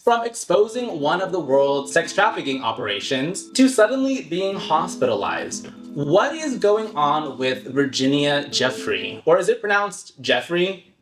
From exposing one of the world's sex trafficking operations to suddenly being hospitalized. What is going on with Virginia Giuffre? Or is it pronounced Jeffrey?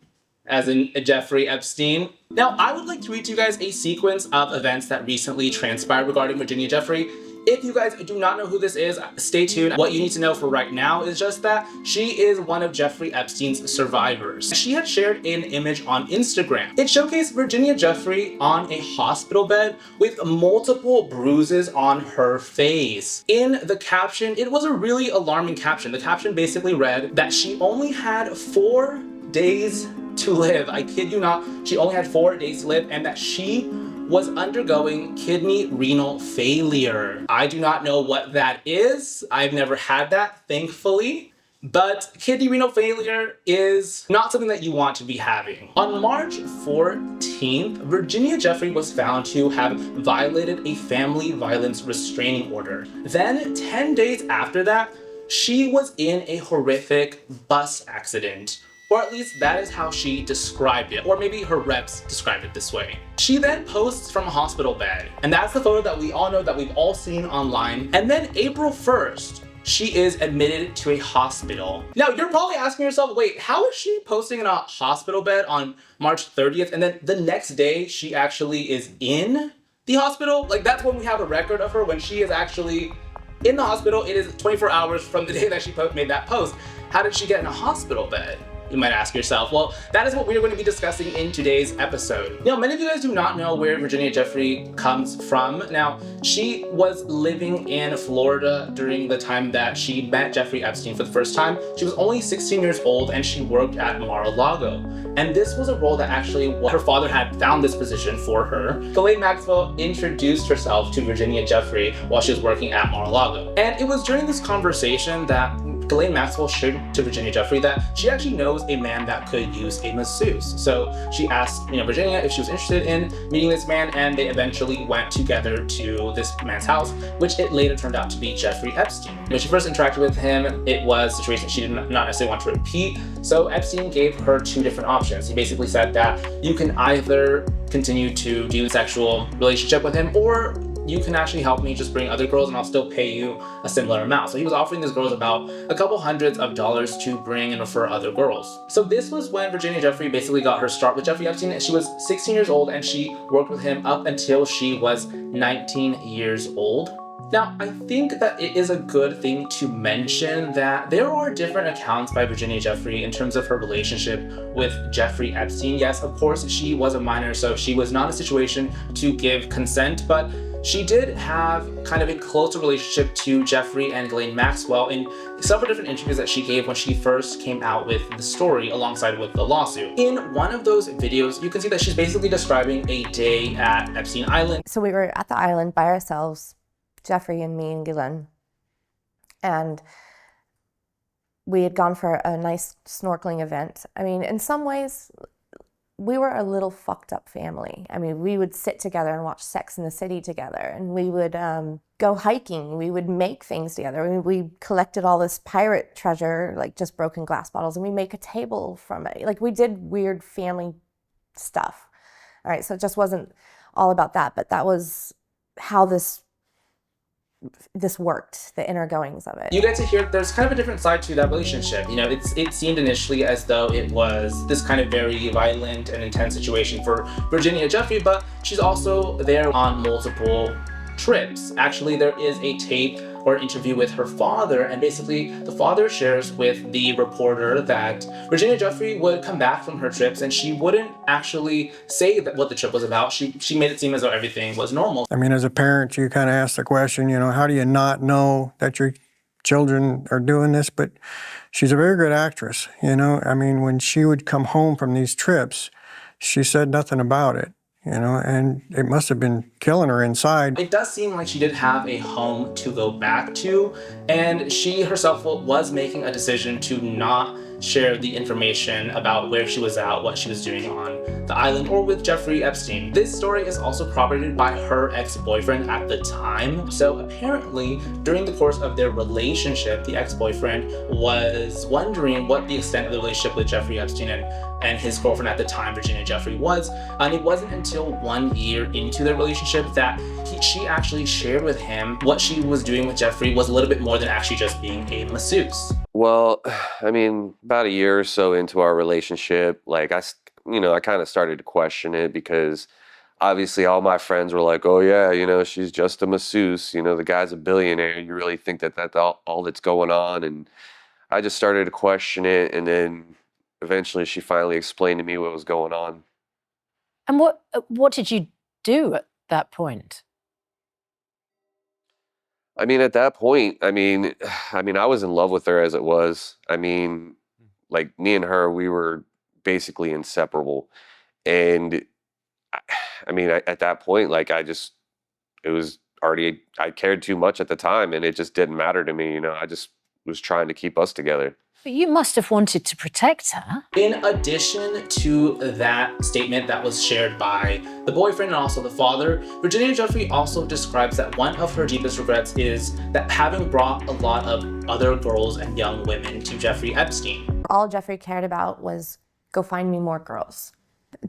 As in Jeffrey Epstein? Now, I would like to read to you guys a sequence of events that recently transpired regarding Virginia Giuffre. If you guys do not know who this is, stay tuned. What you need to know for right now is just that she is one of Jeffrey Epstein's survivors. She had shared an image on Instagram. It showcased Virginia Giuffre on a hospital bed with multiple bruises on her face. In the caption, it was a really alarming caption. The caption basically read that she only had 4 days to live. I kid you not, she only had 4 days to live, and that she was undergoing kidney renal failure. I do not know what that is. I've never had that, thankfully. But kidney renal failure is not something that you want to be having. On March 14th, Virginia Giuffre was found to have violated a family violence restraining order. Then 10 days after that, she was in a horrific bus accident. Or at least that is how she described it. Or maybe her reps described it this way. She then posts from a hospital bed. And that's the photo that we all know, that we've all seen online. And then April 1st, she is admitted to a hospital. Now, you're probably asking yourself, wait, how is she posting in a hospital bed on March 30th? And then the next day, she actually is in the hospital? Like, that's when we have a record of her, when she is actually in the hospital. It is 24 hours from the day that she made that post. How did she get in a hospital bed? You might ask yourself. Well, that is what we're going to be discussing in today's episode. Now, many of you guys do not know where Virginia Giuffre comes from. Now, she was living in Florida during the time that she met Jeffrey Epstein for the first time. She was only 16 years old and she worked at Mar-a-Lago. And this was a role that actually her father had found this position for her. Ghislaine Maxwell introduced herself to Virginia Giuffre while she was working at Mar-a-Lago. And it was during this conversation that Ghislaine Maxwell shared to Virginia Giuffre that she actually knows a man that could use a masseuse. So she asked, Virginia if she was interested in meeting this man, and they eventually went together to this man's house, which it later turned out to be Jeffrey Epstein. When she first interacted with him, it was a situation she did not necessarily want to repeat. So Epstein gave her 2 different options. He basically said that you can either continue to do a sexual relationship with him, or you can actually help me just bring other girls and I'll still pay you a similar amount. So he was offering these girls about a couple hundreds of dollars to bring and refer other girls. So this was when Virginia Giuffre basically got her start with Jeffrey Epstein. She was 16 years old and she worked with him up until she was 19 years old. Now, I think that it is a good thing to mention that there are different accounts by Virginia Giuffre in terms of her relationship with Jeffrey Epstein. Yes, of course, she was a minor, so she was not in a situation to give consent, but she did have kind of a closer relationship to Jeffrey and Ghislaine Maxwell in several different interviews that she gave when she first came out with the story alongside with the lawsuit. In one of those videos, you can see that she's basically describing a day at Epstein Island. So we were at the island by ourselves, Jeffrey and me and Ghislaine, and we had gone for a nice snorkeling event. I mean, in some ways, we were a little fucked up family. I mean, we would sit together and watch Sex in the City together, and we would go hiking. We would make things together. I mean, we collected all this pirate treasure, like just broken glass bottles, and we make a table from it. Like, we did weird family stuff. All right, so it just wasn't all about that, but that was how this worked, the inner goings of it. You get to hear there's kind of a different side to that relationship. It seemed initially as though it was this kind of very violent and intense situation for Virginia Giuffre, but she's also there on multiple trips. Actually, there is a tape or interview with her father, and basically the father shares with the reporter that Virginia Giuffre would come back from her trips and she wouldn't actually say that what the trip was about. She made it seem as though everything was normal. I mean, as a parent, you kind of ask the question, how do you not know that your children are doing this? But she's a very good actress, I mean, when she would come home from these trips, she said nothing about it. And it must have been killing her inside. It does seem like she did have a home to go back to, and she herself was making a decision to not share the information about where she was at, what she was doing on the island, or with Jeffrey Epstein. This story is also corroborated by her ex-boyfriend at the time. So apparently, during the course of their relationship, the ex-boyfriend was wondering what the extent of the relationship with Jeffrey Epstein and his girlfriend at the time, Virginia Giuffre, was. And it wasn't until 1 year into their relationship that she actually shared with him what she was doing with Jeffrey was a little bit more than actually just being a masseuse. Well, I mean, about a year or so into our relationship, like I kind of started to question it because obviously all my friends were like, oh yeah, she's just a masseuse. The guy's a billionaire. You really think that that's all that's going on? And I just started to question it. And then eventually she finally explained to me what was going on. And what did you do at that point? I mean, at that point, I was in love with her as it was. Like me and her, we were basically inseparable. And at that point, like I cared too much at the time and it just didn't matter to me. I just was trying to keep us together. But you must have wanted to protect her. In addition to that statement that was shared by the boyfriend and also the father, Virginia Giuffre also describes that one of her deepest regrets is that having brought a lot of other girls and young women to Jeffrey Epstein. All Jeffrey cared about was go find me more girls.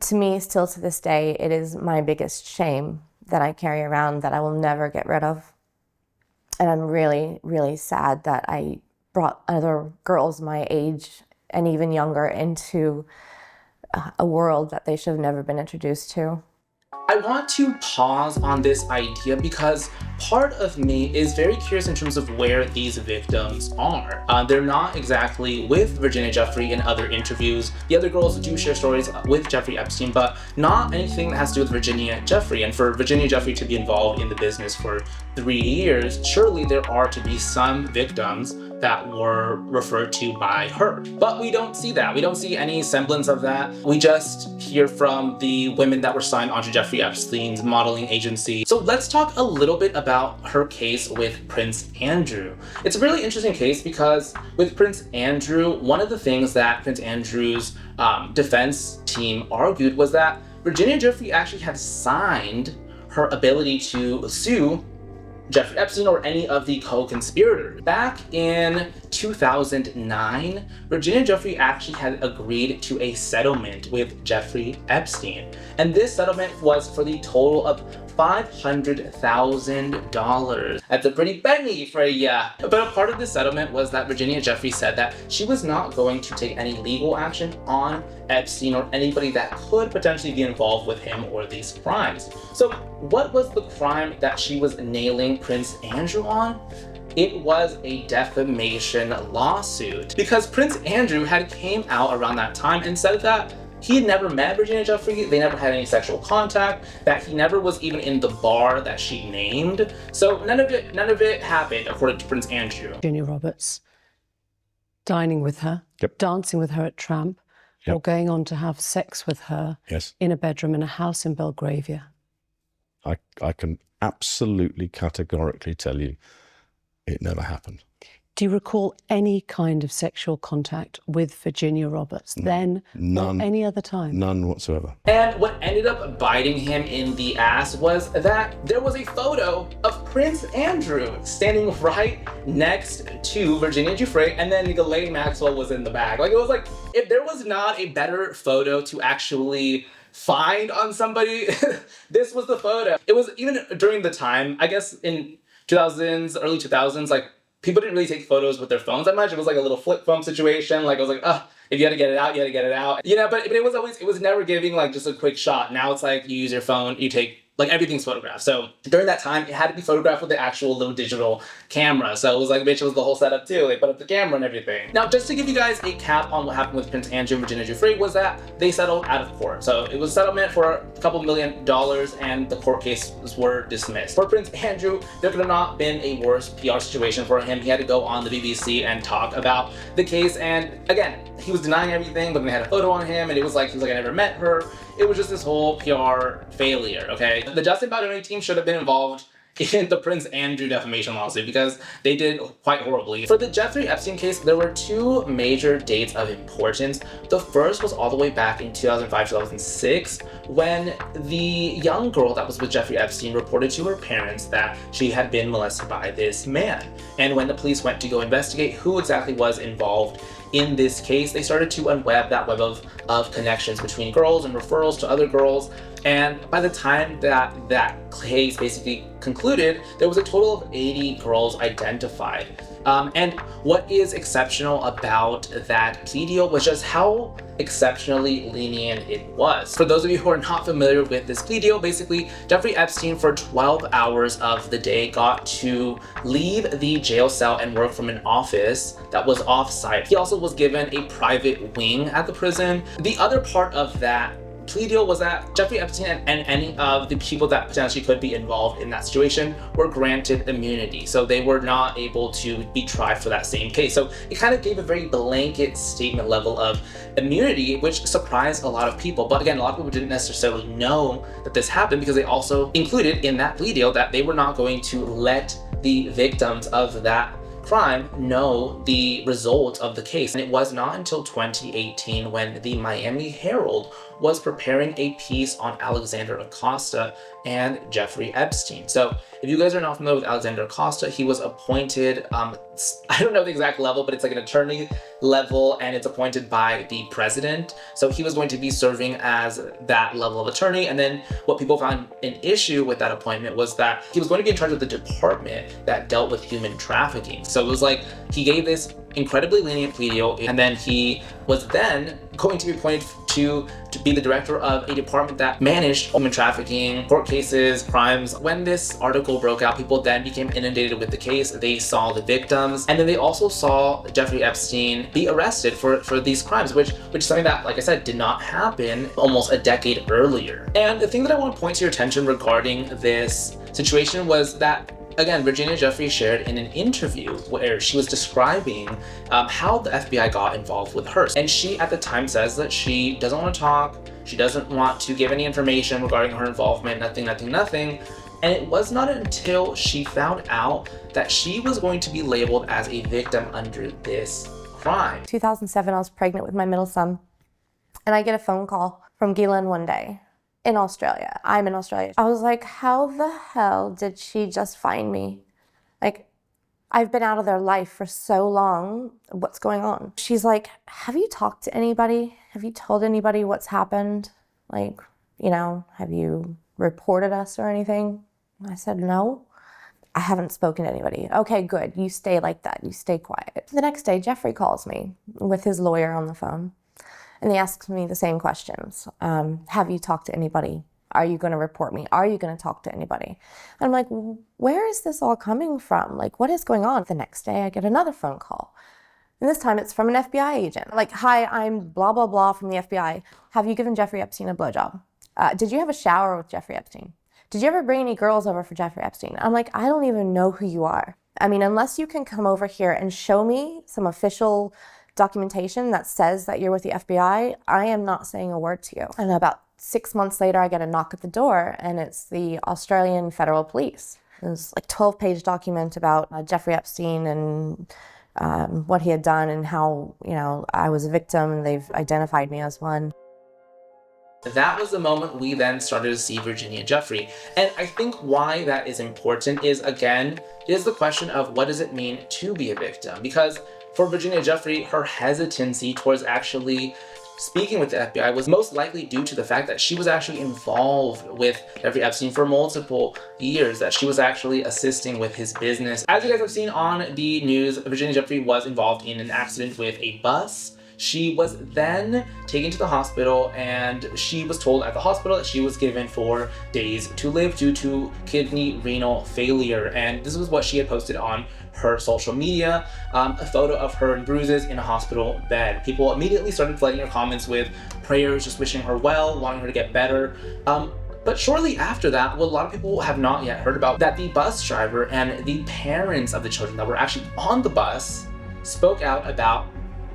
To me, still to this day, it is my biggest shame that I carry around that I will never get rid of. And I'm really, really sad that I brought other girls my age and even younger into a world that they should have never been introduced to. I want to pause on this idea because part of me is very curious in terms of where these victims are. They're not exactly with Virginia Giuffre in other interviews. The other girls do share stories with Jeffrey Epstein, but not anything that has to do with Virginia Giuffre. And for Virginia Giuffre to be involved in the business for 3 years, surely there are to be some victims that were referred to by her. But we don't see that. We don't see any semblance of that. We just hear from the women that were signed onto Jeffrey Epstein's modeling agency. So let's talk a little bit about her case with Prince Andrew. It's a really interesting case because with Prince Andrew, one of the things that Prince Andrew's defense team argued was that Virginia Giuffre actually had signed her ability to sue Jeffrey Epstein or any of the co-conspirators. Back in 2009, Virginia Giuffre actually had agreed to a settlement with Jeffrey Epstein. And this settlement was for the total of $500,000. That's a pretty penny for ya. But a part of the settlement was that Virginia Giuffre said that she was not going to take any legal action on Epstein or anybody that could potentially be involved with him or these crimes. So what was the crime that she was nailing Prince Andrew on? It was a defamation lawsuit because Prince Andrew had came out around that time and said that he had never met Virginia Giuffre, they never had any sexual contact, that he never was even in the bar that she named. So none of it happened, according to Prince Andrew. Virginia Roberts, dining with her, Yep. dancing with her at Tramp, Yep. or going on to have sex with her Yes, in a bedroom in a house in Belgravia. I can absolutely categorically tell you it never happened. Do you recall any kind of sexual contact with Virginia Roberts then None. or any other time? None whatsoever. And what ended up biting him in the ass was that there was a photo of Prince Andrew standing right next to Virginia Giuffre, and then Ghislaine Maxwell was in the back. Like, it was like, if there was not a better photo to actually find on somebody, this was the photo. It was even during the time, I guess in 2000s, early 2000s, like, people didn't really take photos with their phones that much. It was like a little flip phone situation. Like, I was like, if you had to get it out, you had to get it out. But it was never giving like just a quick shot. Now it's like you use your phone, you take, like, everything's photographed. So during that time, it had to be photographed with the actual little digital camera. So it was like, bitch, it was the whole setup too. They put up the camera and everything. Now, just to give you guys a cap on what happened with Prince Andrew and Virginia Giuffre was that they settled out of court. So it was a settlement for a couple $1 million and the court cases were dismissed. For Prince Andrew, there could have not been a worse PR situation for him. He had to go on the BBC and talk about the case. And again, he was denying everything, but then they had a photo on him and he was like, I never met her. It was just this whole PR failure, okay? The Justin Baldoni team should have been involved in the Prince Andrew defamation lawsuit because they did quite horribly. For the Jeffrey Epstein case, there were two major dates of importance. The first was all the way back in 2005, 2006, when the young girl that was with Jeffrey Epstein reported to her parents that she had been molested by this man. And when the police went to go investigate who exactly was involved in this case, they started to unweb that web of connections between girls and referrals to other girls. And by the time that case basically concluded, there was a total of 80 girls identified. And what is exceptional about that plea deal was just how exceptionally lenient it was. For those of you who are not familiar with this plea deal, basically Jeffrey Epstein for 12 hours of the day got to leave the jail cell and work from an office that was off-site. He also was given a private wing at the prison. The other part of that plea deal was that Jeffrey Epstein and any of the people that potentially could be involved in that situation were granted immunity. So they were not able to be tried for that same case. So it kind of gave a very blanket statement level of immunity, which surprised a lot of people. But again, a lot of people didn't necessarily know that this happened because they also included in that plea deal that they were not going to let the victims of that crime know the result of the case. And it was not until 2018 when the Miami Herald was preparing a piece on Alexander Acosta and Jeffrey Epstein. So if you guys are not familiar with Alexander Acosta, he was appointed, I don't know the exact level, but it's like an attorney level and it's appointed by the president. So he was going to be serving as that level of attorney. And then what people found an issue with that appointment was that he was going to be in charge of the department that dealt with human trafficking. So it was like he gave this incredibly lenient plea deal, and then he was then going to be appointed to be the director of a department that managed human trafficking, court cases, crimes. When this article broke out, people then became inundated with the case. They saw the victims, and then they also saw Jeffrey Epstein be arrested for these crimes, which is something that, like I said, did not happen almost a decade earlier. And the thing that I want to point to your attention regarding this situation was that, again, Virginia Giuffre shared in an interview where she was describing how the FBI got involved with her. And she at the time says that she doesn't want to talk, she doesn't want to give any information regarding her involvement, nothing. And it was not until she found out that she was going to be labeled as a victim under this crime. 2007, I was pregnant with my middle son, and I get a phone call from Ghislaine one day. In Australia. I'm in Australia. I was like, how the hell did she just find me? Like, I've been out of their life for so long. What's going on? She's like, have you talked to anybody? Have you told anybody what's happened? Like, have you reported us or anything? I said, no, I haven't spoken to anybody. Okay, good. You stay like that. You stay quiet. The next day, Jeffrey calls me with his lawyer on the phone. And he asks me the same questions. Have you talked to anybody? Are you going to report me? Are you going to talk to anybody? And I'm like, where is this all coming from? Like, what is going on? The next day, I get another phone call. And this time, it's from an FBI agent. Like, hi, I'm blah, blah, blah from the FBI. Have you given Jeffrey Epstein a blowjob? Did you have a shower with Jeffrey Epstein? Did you ever bring any girls over for Jeffrey Epstein? I'm like, I don't even know who you are. I mean, unless you can come over here and show me some official documentation that says that you're with the FBI, I am not saying a word to you. And about 6 months later, I get a knock at the door, and it's the Australian Federal Police. It's like a 12-page document about Jeffrey Epstein and what he had done and how, I was a victim and they've identified me as one. That was the moment we then started to see Virginia Giuffre. And I think why that is important is, again, is the question of what does it mean to be a victim? Because for Virginia Giuffre, her hesitancy towards actually speaking with the FBI was most likely due to the fact that she was actually involved with Jeffrey Epstein for multiple years, that she was actually assisting with his business. As you guys have seen on the news, Virginia Giuffre was involved in an accident with a bus. She was then taken to the hospital, and she was told at the hospital that she was given 4 days to live due to kidney renal failure. And this was what she had posted on her social media, a photo of her in bruises in a hospital bed. People immediately started flooding her comments with prayers, just wishing her well, wanting her to get better. But shortly after that, what a lot of people have not yet heard about, that the bus driver and the parents of the children that were actually on the bus spoke out about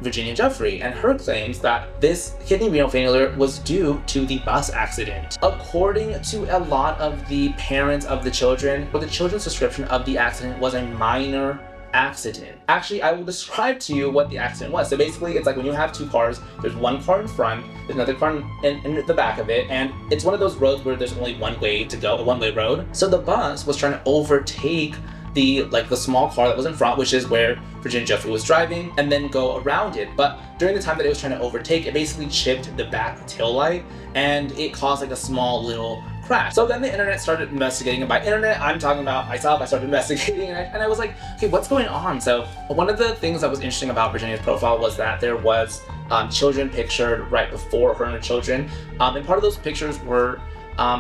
Virginia Giuffre and her claims that this kidney renal failure was due to the bus accident. According to a lot of the parents of the children, the children's description of the accident was a minor accident. Actually, I will describe to you what the accident was. So basically, it's like when you have two cars, there's one car in front, there's another car in the back of it, and it's one of those roads where there's only one way to go, a one-way road. So the bus was trying to overtake the small car that was in front, which is where Virginia Giuffre was driving, and then go around it. But during the time that it was trying to overtake, it basically chipped the back tail light, and it caused like a small little crash. So then the internet started investigating, and by internet, I'm talking about myself. I started investigating, and I was like, okay, what's going on? So one of the things that was interesting about Virginia's profile was that there was children pictured right before her and her children, and part of those pictures were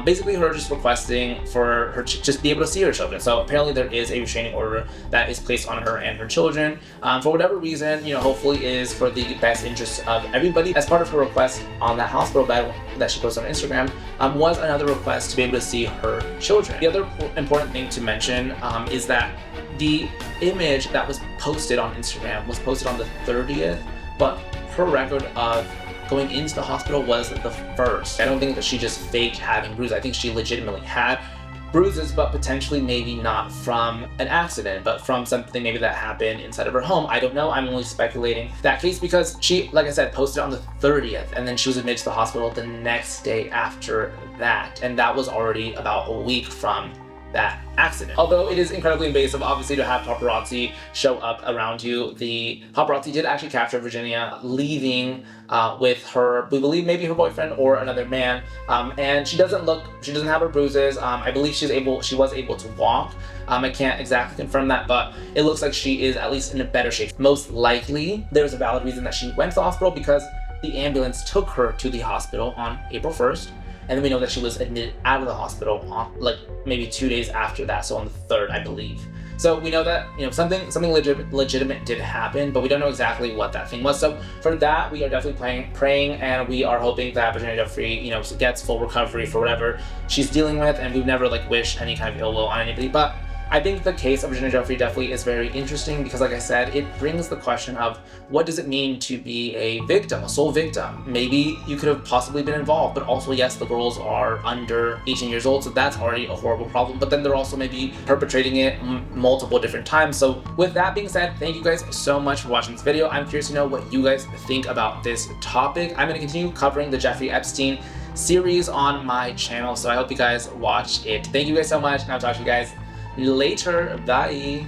basically her just requesting for her to just be able to see her children. So apparently there is a restraining order that is placed on her and her children. For whatever reason, hopefully is for the best interest of everybody. As part of her request on that hospital bed that she posted on Instagram, was another request to be able to see her children. The other important thing to mention is that the image that was posted on Instagram was posted on the 30th, but her record of going into the hospital was the 1st. I don't think that she just faked having bruises. I think she legitimately had bruises, but potentially maybe not from an accident, but from something maybe that happened inside of her home. I don't know. I'm only speculating that case because she, like I said, posted on the 30th, and then she was admitted to the hospital the next day after that. And that was already about a week from that accident. Although it is incredibly invasive, obviously, to have paparazzi show up around you. The paparazzi did actually capture Virginia leaving with her, we believe maybe her boyfriend or another man, and she doesn't have her bruises. I believe she was able to walk. I can't exactly confirm that, but it looks like she is at least in a better shape. Most likely, there's a valid reason that she went to the hospital because the ambulance took her to the hospital on April 1st. And then we know that she was admitted out of the hospital on like maybe 2 days after that, so on the 3rd, I believe. So we know that something legitimate did happen, but we don't know exactly what that thing was. So for that, we are definitely praying, and we are hoping that Virginia Giuffre, gets full recovery for whatever she's dealing with, and we've never wished any kind of ill will on anybody. But I think the case of Virginia Giuffre definitely is very interesting because, like I said, it brings the question of what does it mean to be a victim, a sole victim? Maybe you could have possibly been involved, but also, yes, the girls are under 18 years old, so that's already a horrible problem. But then they're also maybe perpetrating it multiple different times. So with that being said, thank you guys so much for watching this video. I'm curious to know what you guys think about this topic. I'm going to continue covering the Jeffrey Epstein series on my channel, so I hope you guys watch it. Thank you guys so much, and I'll talk to you guys later. Bye.